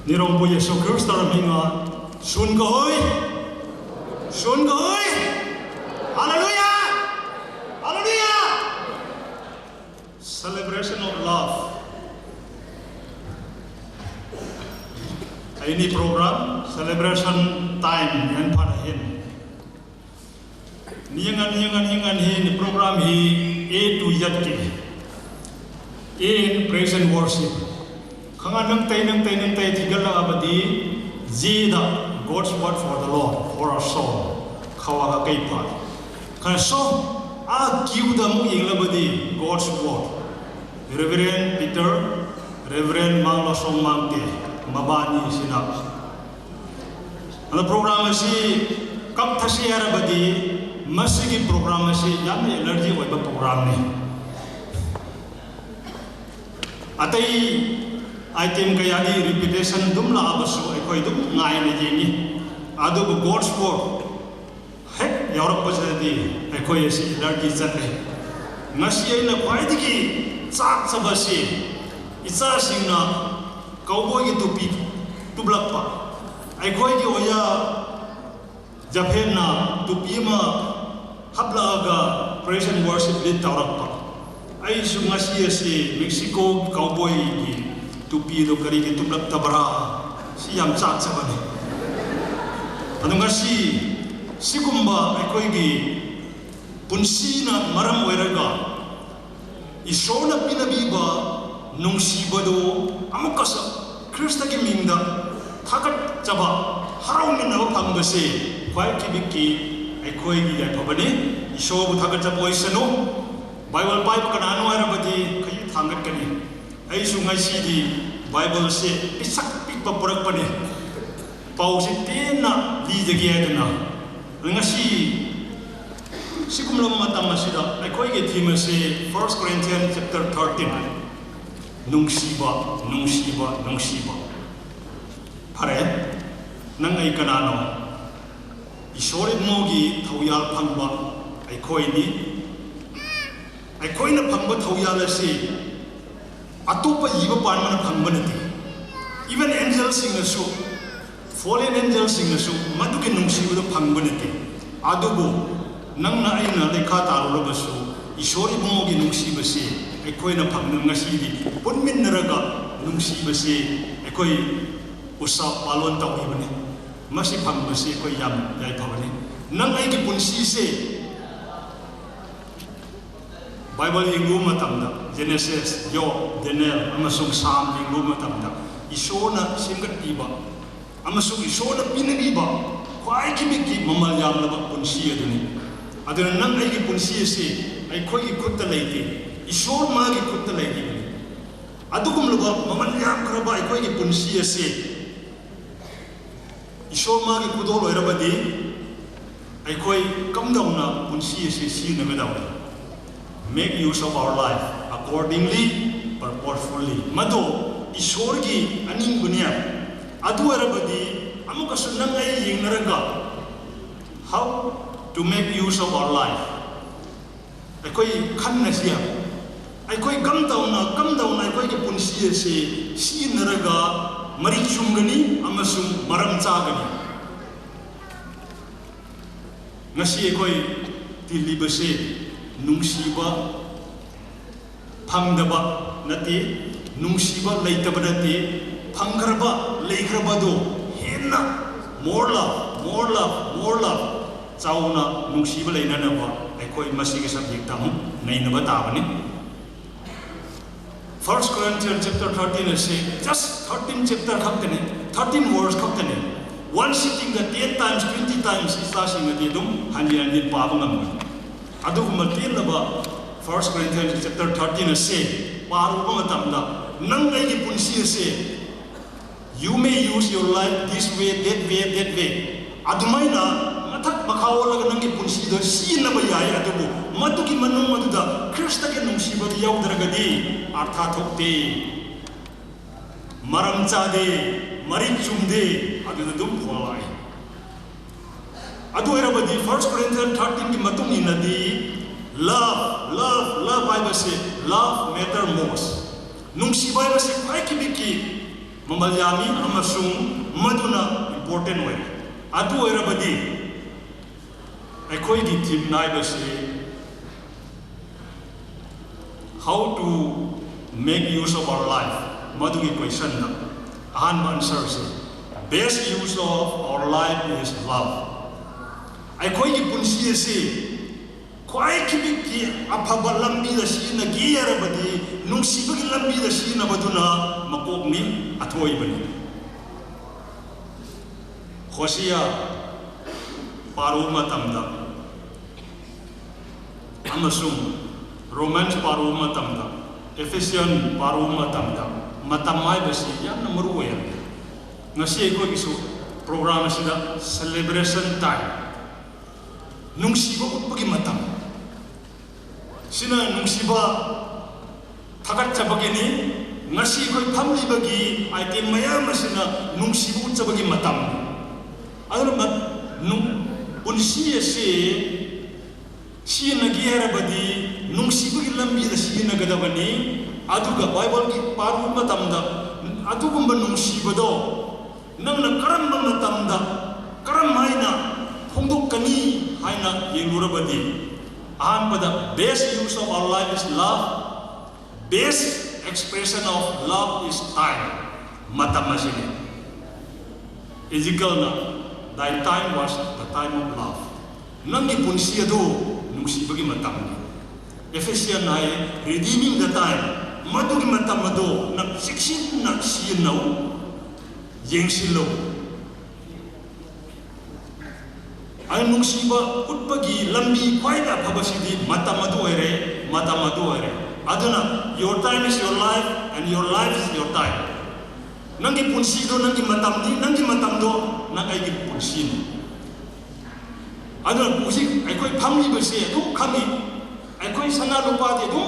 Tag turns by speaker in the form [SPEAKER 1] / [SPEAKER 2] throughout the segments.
[SPEAKER 1] Nirong po Yesu Kristo minga sun kahoy, hallelujah, hallelujah. Celebration of love. Ini program celebration time yan parahin. Niyangan hi program hi A to Z. In praise and worship. Kanganang tay tigal lang abadi Z da God's word for the Lord for our soul. Kawaga kay pa. Kana so give the mo yung labadi God's word. Reverend Peter, Reverend Mang Lasong Mangte, mabani sinap. Ang program si kaptasi arabadi masigi program si yan energy o iba program ni. Atay item kaya ni repetition dum la abaso ay koy dum ngai na jeni. Ado God's word. Hek yorok pa sa di ay koy si energy zat ay. Ngasi ay na paidigi sak sa basi. Isa sing na cowboy gi tupi tublak pa. Ay koy gi oya Japan na tupi ma habla aga praise and worship lit tawrak pa. Ay sungasi si Mexico cowboy gi tupi do kari gi tublak tabara siyam sak sa bani. Ano ngasi sikumba ay koy gi punsi na maram weraga isona pinabiba nung sibado amukasa Krista ki mingda thakat chaba haraungin na pangbase kwai kibiki ay koy gi ay pabani iso bu thakat chaba isano Bible kanano ay rabadi kayo thangat kani ay sungay sidi Bible se pisak pikpa purak pani pau si tina di jagi ay na ngasi sikum lo matama sida ay koy gi theme se 1 Corinthians chapter 13 nung siba pare nang ay kanano isorit mo gi thawyal phangba ay koy na phangba thawyal si atupa yiba pan man phangba nati even angels sing na su fallen angels sing na su maduki nung siba do phangba nati adubo nang na ay na lekha taro ba su isorit mo gi nung siba si ay koy na phangna ngasi di punmin naraga nung siba si ay koy usap palon taw ibani masi phangba si koy yam yai phabani nang ay gi punsi se Bible hingu matamda Genesis yo Daniel amasung Psalm hingu matamda isona singat iba amasung isona pinagiba kwai kimiki mamalyam laba punsi aduni aduna nang ay gi punsi se ay koy gi kutta leiti isor magi kutta leiti adugum laba mamalyam kraba ay koy gi punsi se isor magi kudolo erabadi ay koy kamdaw na punsi se si na gadaw make use of our life accordingly purposefully mado isor gi aning bunya adu erabadi amuka sunang ay yingnaraga how to make use of our life ay koy khan na siya ay koy kamdaw na ay koy gi punsi se si naraga marichum gani amasung maram chagani ngasi koy tilibase nungsiba phangdaba nati nungsiba leitaba nati phangkraba leikraba do henna more love chauna nungsiba leina na ba ai koi masigi subject tam naina ba tabani 1 Corinthians chapter 13 say just 13 chapter khaktani 13 verse khaktani one sitting the 10 times 20 times is lashing the dum hanji pabangam adu matil laba 1 Corinthians chapter 13 say paru matamda nang ai gi punsi say you may use your life this way that way adumaina mathak makhaolaga nang gi punsi do si na ba yai adubu matuki manung maduda Krista ge nungsi ba yaudragadi artha thokte maram chade mari chumde adu dum pholai adu erabadi 1 Corinthians 13 ki matung inadi love I say love matter most nungsi ba say kai ki biki Mamalyami amasung maduna important way. Adu erabadi ekoi gi team naibasi how to make use of our life. Madu gi question na ahan answer se best use of our life is love. Ekoi gi punsi se kwai ki apaba lambi da sina gi erabadi nung sibagi lambi da sina baduna makok ni athoi bani. Khosia paru matamda amasung romance paru matamda Ephesian paru matamda matamai basi yan maruya ngasi ko isu program sida celebration time nung siba utpagi matam sina nung siba tagat chabagini ngasi ko family bagi item mayam sina nung siba utchabagi matam adun nung unsiya se si nagihara badi nung sibagi lambi da si nagadabani aduga Bible ki paru matamda adugumba nung sibado nang nakaramba matamda karam haina hongdok kani haina yengurabadi ahan pada best use of our life is love. Best expression of love is time matamasini Ezekiel na thy time was the time of love. Nangi punsiya do nung sibagi matam ni. Ephesian ay redeeming the time. Madugi matam do nag siksin nag sinaw yeng silaw. Ay nung siba utpagi lambi kwaida pabasidi matam do ere. Aduna your time is your life and your life is your time. Nangi punsi do nangi matam do nang ay punsin. Aduna pusik ay koy family berse do kami ay koy sana lupa de do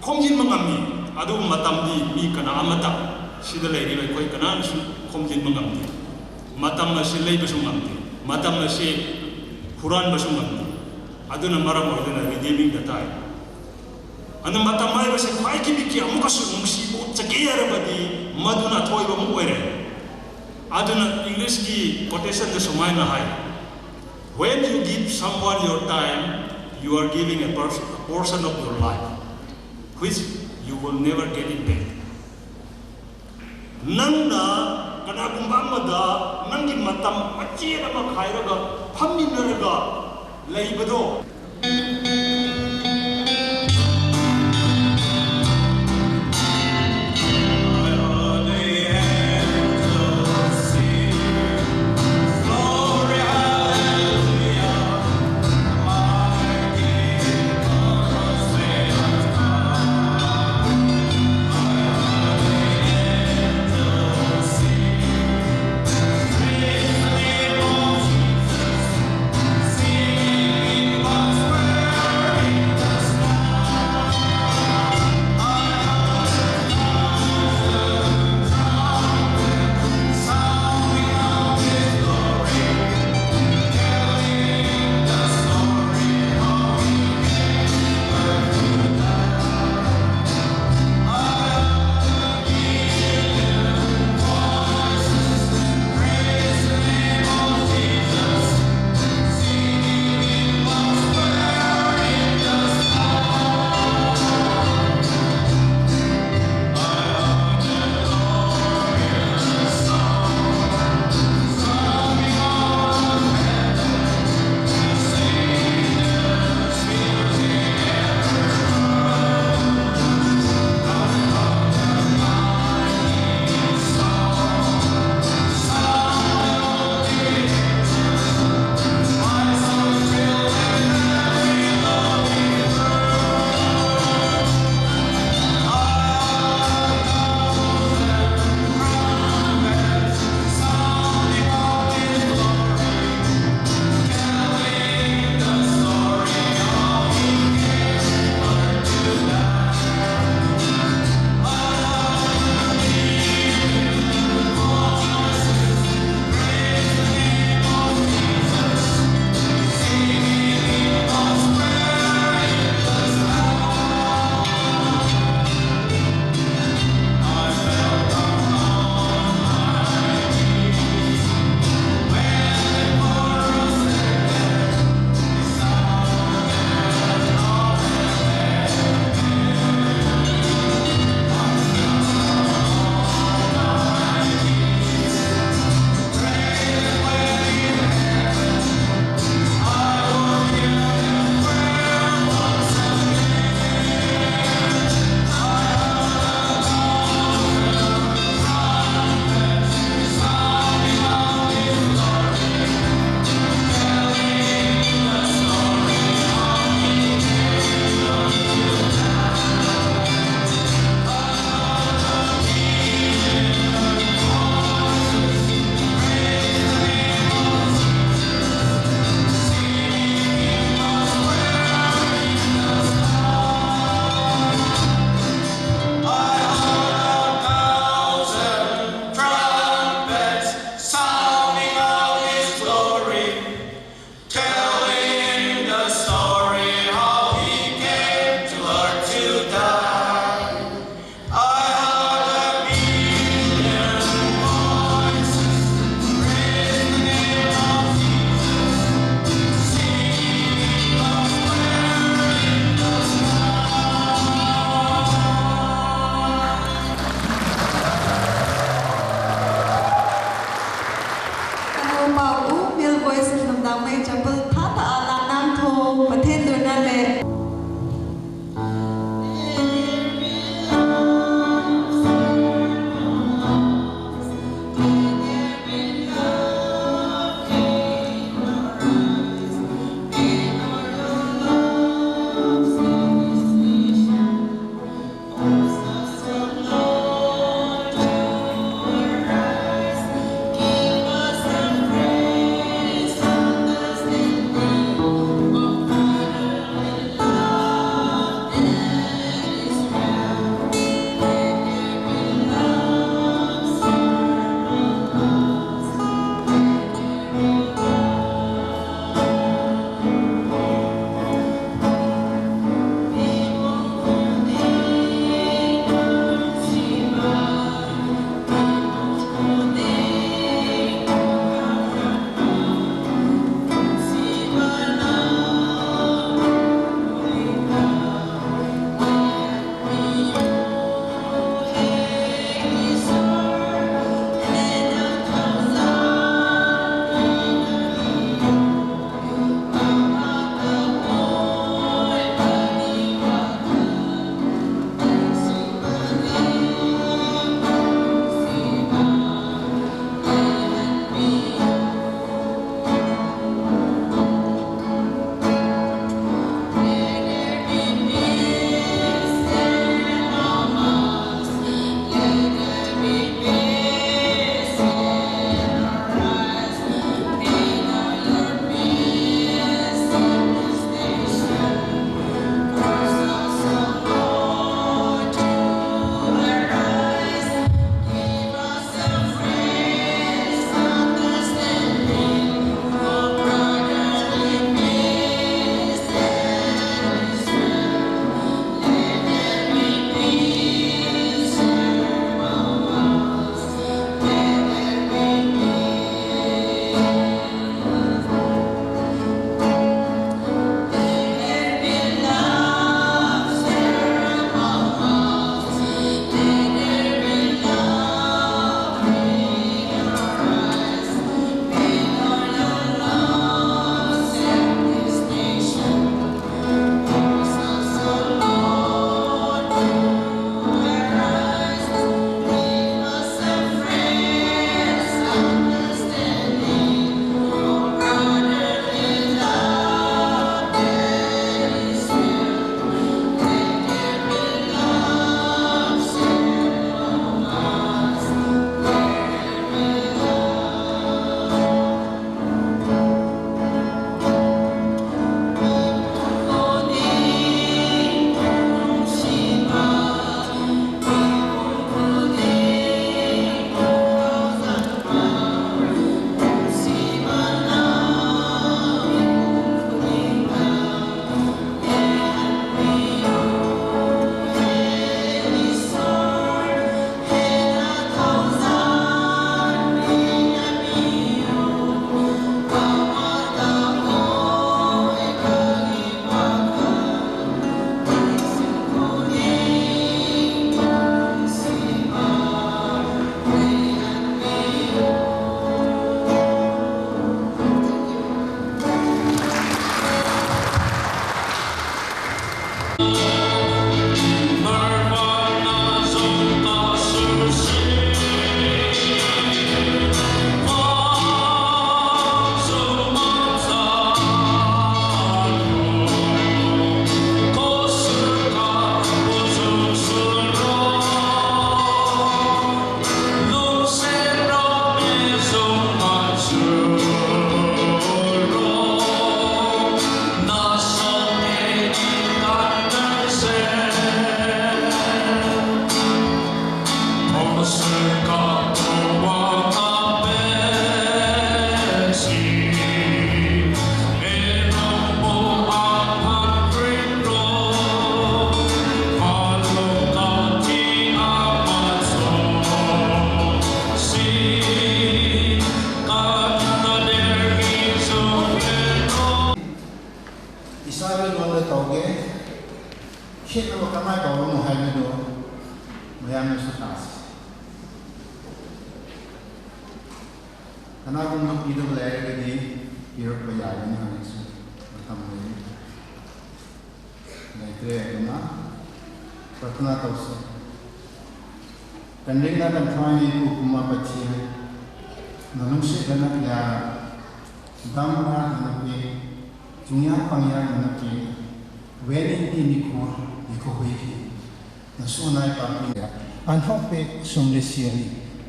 [SPEAKER 1] komjin mangami adu matam di mi kana amata sidalay ay koy kana komjin mangami matam na silay besungamti matam na si Quran besungamti aduna maram ordena redeeming the time. Anu matamay basi kwai kibiki amukasu nungsi o chakiyara badi maduna thoi ba mu ere. Aduna English ki quotation de sumai na hai. When you give someone your time, you are giving a portion of your life, which you will never get it back. Nangna kana kumbamada nangi matam machira ma khairaga phamminaraga leibado.
[SPEAKER 2] Sing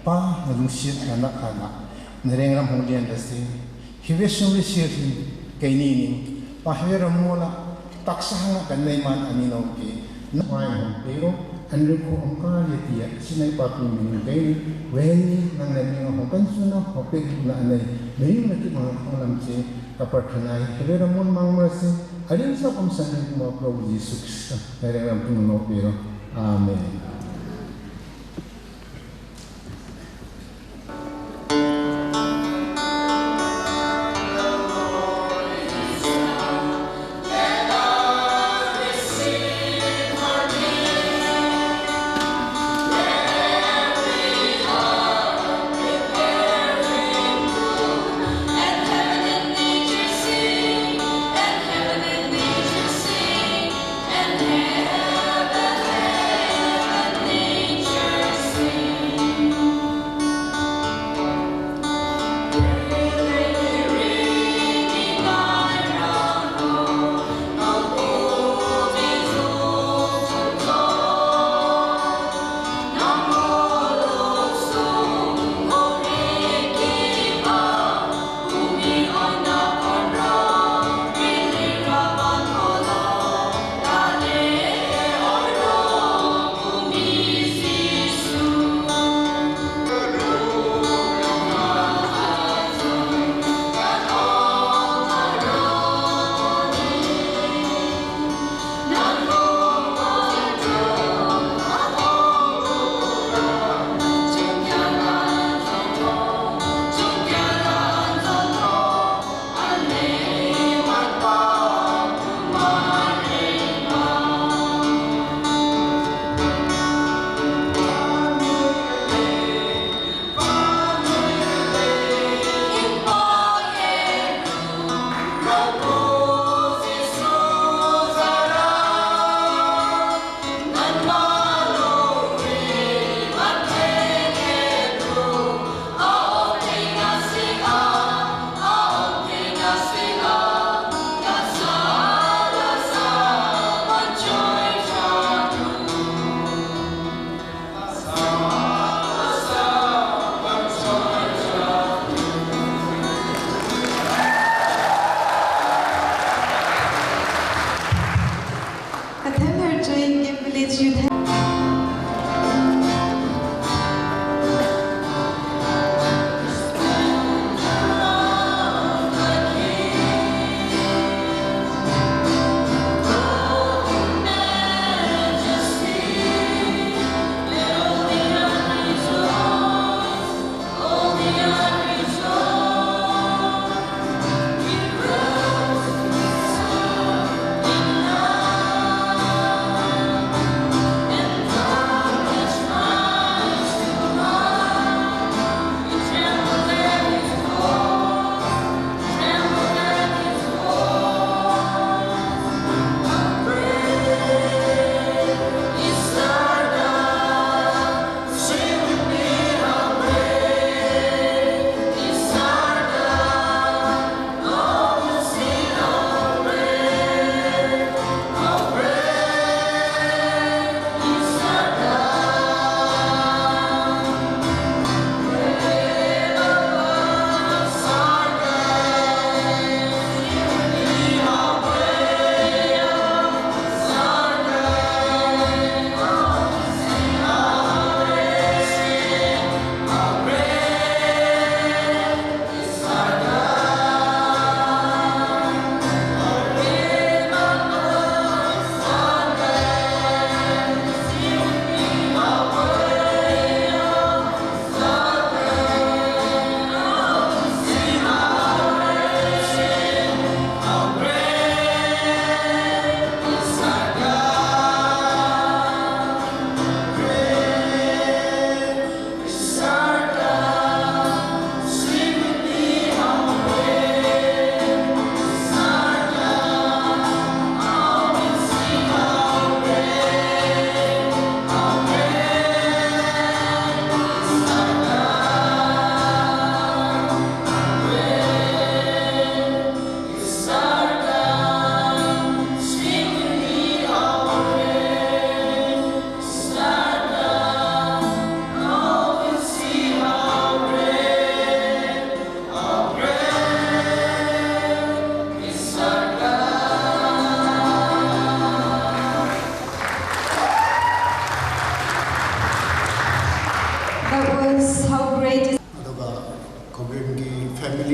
[SPEAKER 2] Pa nalusit anak anak nerengram hongdian dasi hiwesung lisiri kainini pahwera mola taksanga kanaiman aninoki nawai pero anruko angka yetia sinai papi min kaini weni nang nenga hokan suna hopek na anai meyu nati mangalam se kaparthanai hiwera mon mangmase adin sa pamsanai mo Prabhu Jesus Krishna nerengram tuno pero amen.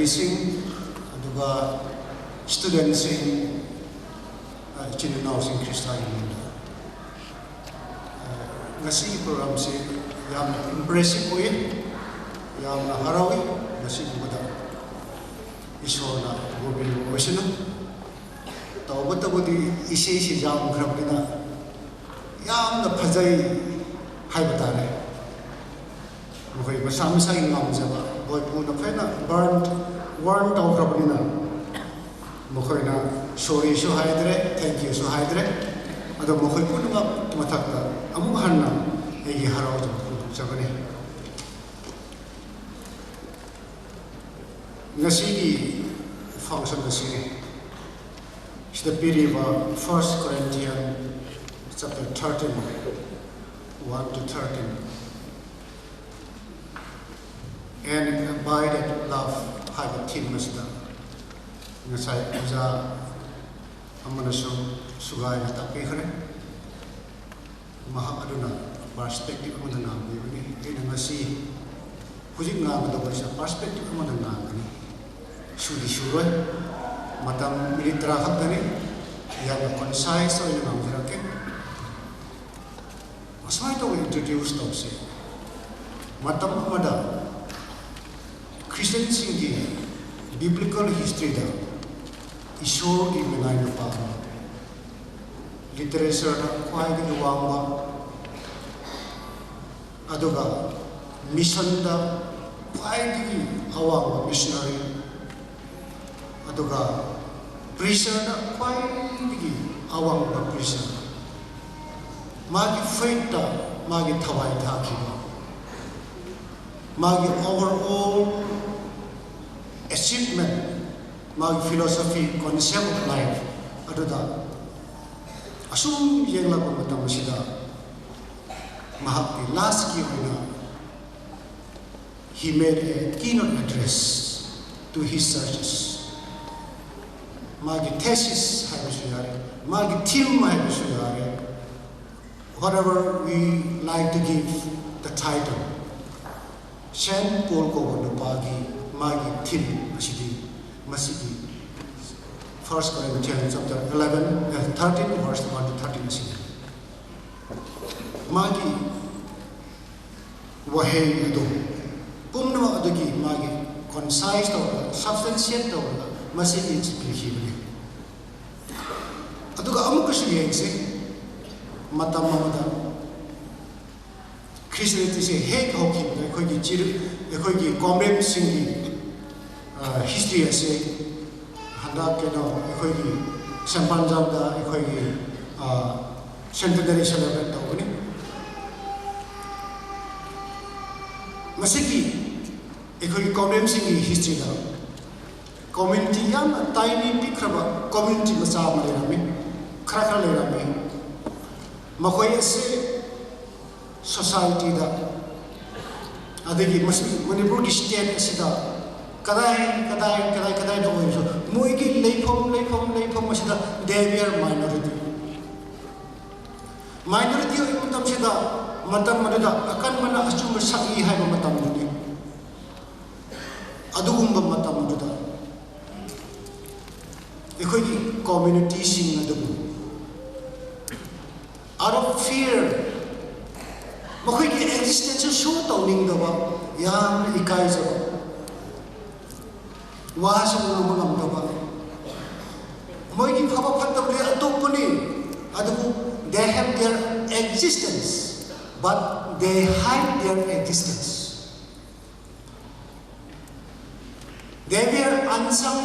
[SPEAKER 3] family-sing, aduga student-sing, chininaw-sing Krista yun. Ngasi program si yam impressive po yun, yam harawi, ngasi po da iso na gobil o siya na. Tawag di isi yam grab na yam na pazay hay batare. Okay, masama-sa ingam siya ba? Boipu na kaya na warn tawag grab na. Mukha na sorry so haydre, thank you so haydre. Ado mukha po na tumatakta. Amuhan na ay haraw sa kanya. Ngasigi function kasi is the period of 1 Corinthians chapter 13, 1 to 13. And abided love have a team masda. Ngasay uza amana sugay na tapi kare. Maha aduna perspective amana na bibini. Ina ngasi hujik nga ba sa perspective amana na kani. Sudi suroy matam militra khatani ya concise o ina ngirake. Masay to introduce to say. Matam amada Christian singing biblical history da isor di menay na pa literature na kway di wangwa adoga mission da kway di awang missionary adoga preacher na kway di awang preacher magi faith da magi thawai tha kiba magi overall achievement, mag philosophy, concept of life, aduda. Asum yang lagu matang sida, mahapti last year he made a keynote address to his churches. Magi thesis hai suyare, magi theme hai suyare. Whatever we like to give the title, Saint Paul ko pagi. Magi theme masidi 1 Corinthians chapter 13 verse 1 to 13 masidi magi wahay ado pumna adogi magi concise to substantiate to masidi explication aduga amuk kasi matam mamada Christianity se hek hoki khoi chiru khoi ki comrade sing history ase handa ke no khoi ki sampanjam da khoi ki centenary celebrate to ni masiki khoi ki comrade sing history da community yam tiny pikraba community macha ma le rami khara le rami makhoi ase society da adagi manipur ki state asida kadai da hoy so moi ki leifom asida they are minority o matam sida matam madada akan mana asum saki hai ba matam ni adugumba matam madada ekhoi ki community sing adu out of fear makhoi ki existence so tawning dawa yam ikai so wa sa mo ngam dawa moi ki khaba phatam le atopani adu they have their existence but they hide their existence they were unsung